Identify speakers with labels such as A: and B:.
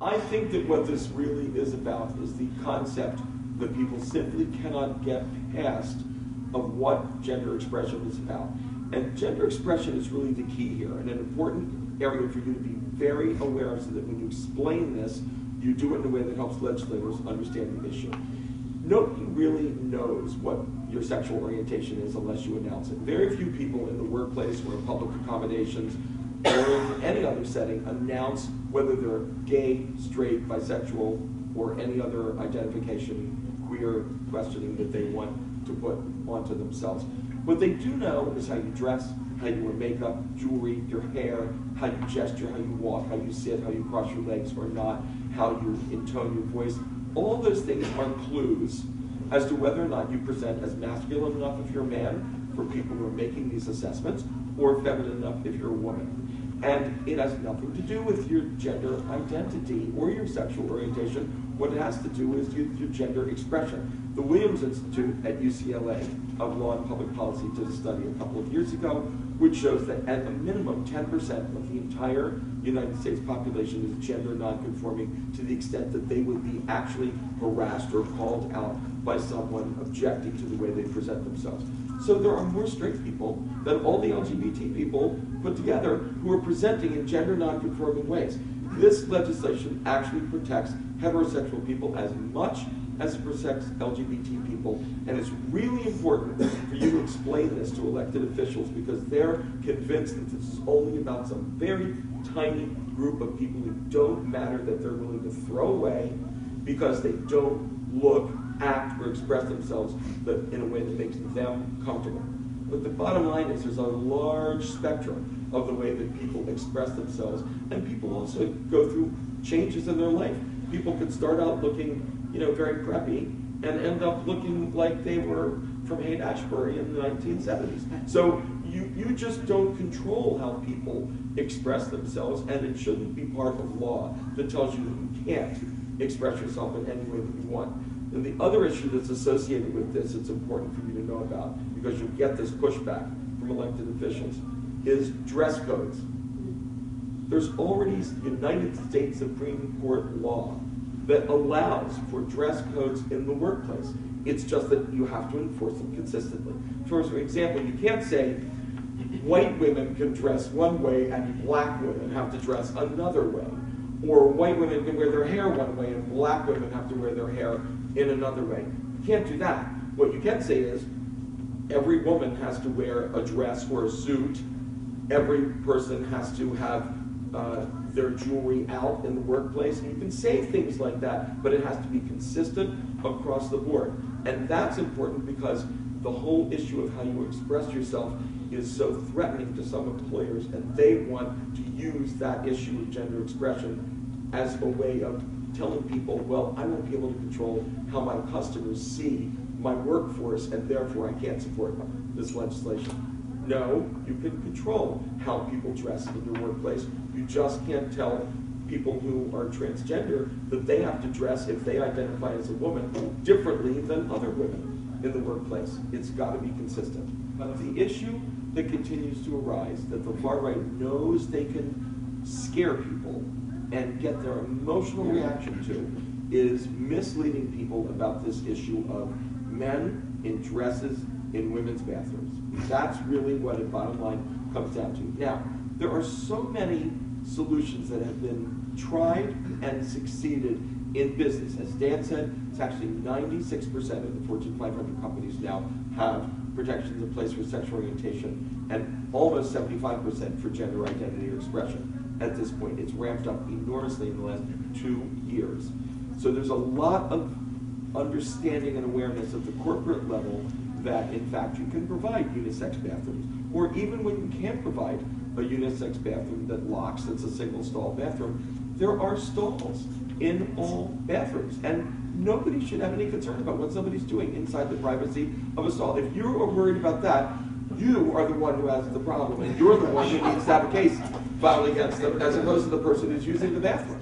A: I think that what this really is about is the concept that people simply cannot get past of what gender expression is about. And gender expression is really the key here, and an important area for you to be very aware of so that when you explain this, you do it in a way that helps legislators understand the issue. Nobody really knows what your sexual orientation is unless you announce it. Very few people in the workplace or in public accommodations or in any other setting announce whether they're gay, straight, bisexual, or any other identification, queer questioning that they want to put onto themselves. What they do know is how you dress, how you wear makeup, jewelry, your hair, how you gesture, how you walk, how you sit, how you cross your legs or not, how you intone your voice. All those things are clues as to whether or not you present as masculine enough if you're a man for people who are making these assessments, or feminine enough if you're a woman. And it has nothing to do with your gender identity or your sexual orientation. What it has to do is your gender expression. The Williams Institute at UCLA of Law and Public Policy did a study a couple of years ago which shows that at a minimum 10% of the entire United States population is gender nonconforming to the extent that they would be actually harassed or called out by someone objecting to the way they present themselves. So there are more straight people than all the LGBT people put together who are presenting in gender nonconforming ways. This legislation actually protects heterosexual people as much as it protects LGBT people, and it's really important for you to explain this to elected officials because they're convinced that this is only about some very tiny group of people who don't matter, that they're willing to throw away because they don't look, act, or express themselves in a way that makes them comfortable. But the bottom line is there's a large spectrum of the way that people express themselves, and people also go through changes in their life. People could start out looking, very preppy and end up looking like they were from Haight-Ashbury in the 1970s. So you just don't control how people express themselves, and it shouldn't be part of law that tells you that you can't express yourself in any way that you want. And the other issue that's associated with this, it's important for you to know about, because you get this pushback from elected officials, is dress codes. There's already United States Supreme Court law that allows for dress codes in the workplace. It's just that you have to enforce them consistently. For example, you can't say white women can dress one way and black women have to dress another way. Or white women can wear their hair one way and black women have to wear their hair in another way. You can't do that. What you can say is every woman has to wear a dress or a suit. Every person has to have their jewelry out in the workplace. And you can say things like that, but it has to be consistent across the board. And that's important because the whole issue of how you express yourself is so threatening to some employers, and they want to use that issue of gender expression as a way of telling people, well, I won't be able to control how my customers see my workforce, and therefore I can't support this legislation. No, you can control how people dress in your workplace. You just can't tell people who are transgender that they have to dress, if they identify as a woman, differently than other women in the workplace. It's got to be consistent. But the issue that continues to arise, that the far right knows they can scare people and get their emotional reaction to, is misleading people about this issue of men in dresses in women's bathrooms. That's really what the bottom line comes down to. Now, there are so many solutions that have been tried and succeeded in business. As Dan said, it's actually 96% of the Fortune 500 companies now have protections in place for sexual orientation, and almost 75% for gender identity or expression. At this point, it's ramped up enormously in the last 2 years. So there's a lot of understanding and awareness at the corporate level that, in fact, you can provide unisex bathrooms. Or even when you can't provide a unisex bathroom that locks, that's a single stall bathroom, there are stalls in all bathrooms. And nobody should have any concern about what somebody's doing inside the privacy of a stall. If you are worried about that, you are the one who has the problem, and you're the one who needs to have a case filed against them, as opposed to the person who's using the bathroom.